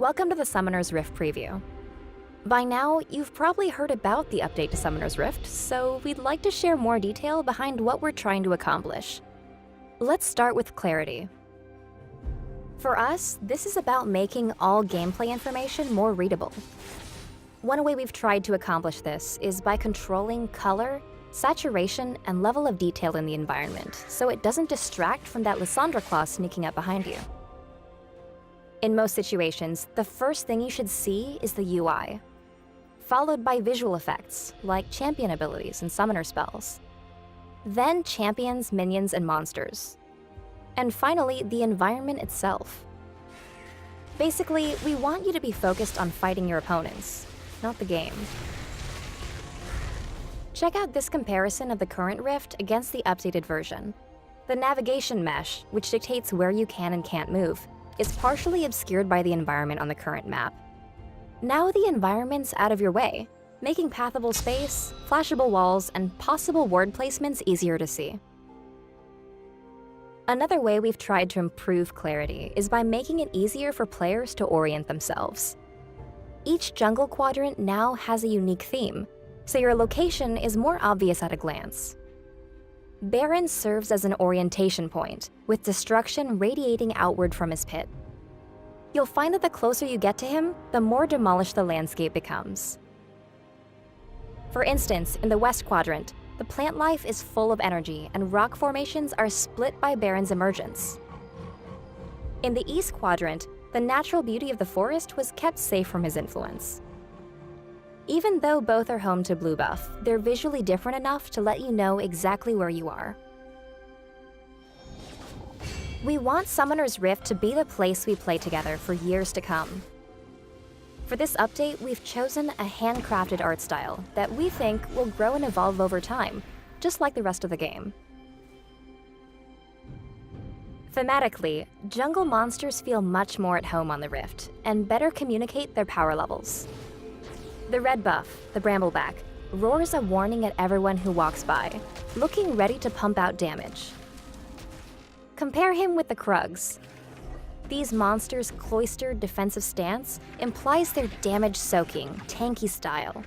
Welcome to the Summoner's Rift preview. By now, you've probably heard about the update to Summoner's Rift, so we'd like to share more detail behind what we're trying to accomplish. Let's start with clarity. For us, this is about making all gameplay information more readable. One way we've tried to accomplish this is by controlling color, saturation, and level of detail in the environment, so it doesn't distract from that Lysandra claw sneaking up behind you. In most situations, the first thing you should see is the UI, followed by visual effects, like champion abilities and summoner spells. Then champions, minions, and monsters. And finally, the environment itself. Basically, we want you to be focused on fighting your opponents, not the game. Check out this comparison of the current Rift against the updated version. The navigation mesh, which dictates where you can and can't move, is partially obscured by the environment on the current map. Now the environment's out of your way, making pathable space, flashable walls, and possible ward placements easier to see. Another way we've tried to improve clarity is by making it easier for players to orient themselves. Each jungle quadrant now has a unique theme, so your location is more obvious at a glance. Baron serves as an orientation point, with destruction radiating outward from his pit. You'll find that the closer you get to him, the more demolished the landscape becomes. For instance, in the West Quadrant, the plant life is full of energy and rock formations are split by Baron's emergence. In the East Quadrant, the natural beauty of the forest was kept safe from his influence. Even though both are home to blue buff, they're visually different enough to let you know exactly where you are. We want Summoner's Rift to be the place we play together for years to come. For this update, we've chosen a handcrafted art style that we think will grow and evolve over time, just like the rest of the game. Thematically, jungle monsters feel much more at home on the Rift, and better communicate their power levels. The red buff, the Brambleback, roars a warning at everyone who walks by, looking ready to pump out damage. Compare him with the Krugs. These monsters' cloistered defensive stance implies their damage-soaking, tanky style.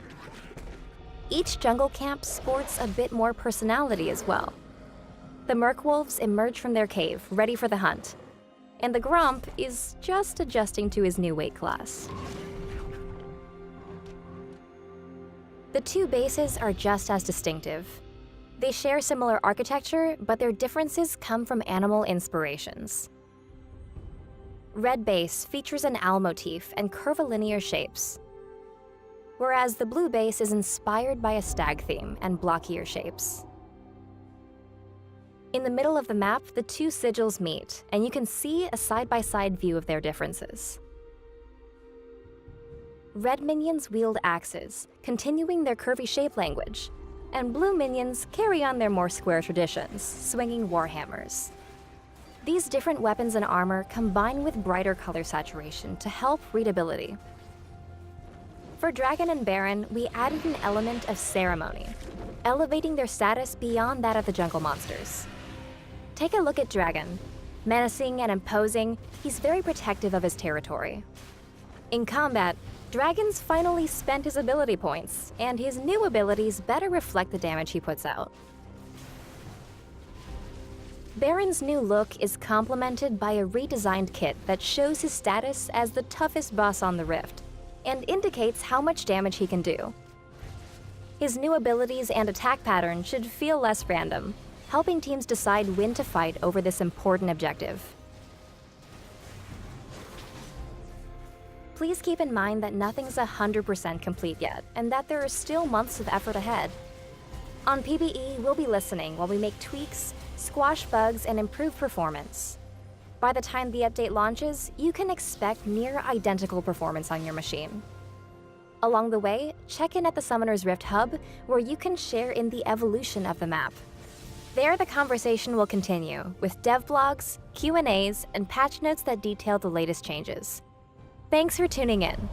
Each jungle camp sports a bit more personality as well. The Merkwolves emerge from their cave, ready for the hunt, and the Gromp is just adjusting to his new weight class. The two bases are just as distinctive. They share similar architecture, but their differences come from animal inspirations. Red base features an owl motif and curvilinear shapes, whereas the blue base is inspired by a stag theme and blockier shapes. In the middle of the map, the two sigils meet, and you can see a side-by-side view of their differences. Red minions wield axes, continuing their curvy shape language, and blue minions carry on their more square traditions, swinging warhammers. These different weapons and armor combine with brighter color saturation to help readability. For Dragon and Baron, we added an element of ceremony, elevating their status beyond that of the jungle monsters. Take a look at Dragon. Menacing and imposing, he's very protective of his territory. In combat, Dragon's finally spent his ability points, and his new abilities better reflect the damage he puts out. Baron's new look is complemented by a redesigned kit that shows his status as the toughest boss on the Rift, and indicates how much damage he can do. His new abilities and attack pattern should feel less random, helping teams decide when to fight over this important objective. Please keep in mind that nothing's 100% complete yet, and that there are still months of effort ahead. On PBE, we'll be listening while we make tweaks, squash bugs, and improve performance. By the time the update launches, you can expect near identical performance on your machine. Along the way, check in at the Summoner's Rift Hub, where you can share in the evolution of the map. There, the conversation will continue, with dev blogs, Q&As, and patch notes that detail the latest changes. Thanks for tuning in.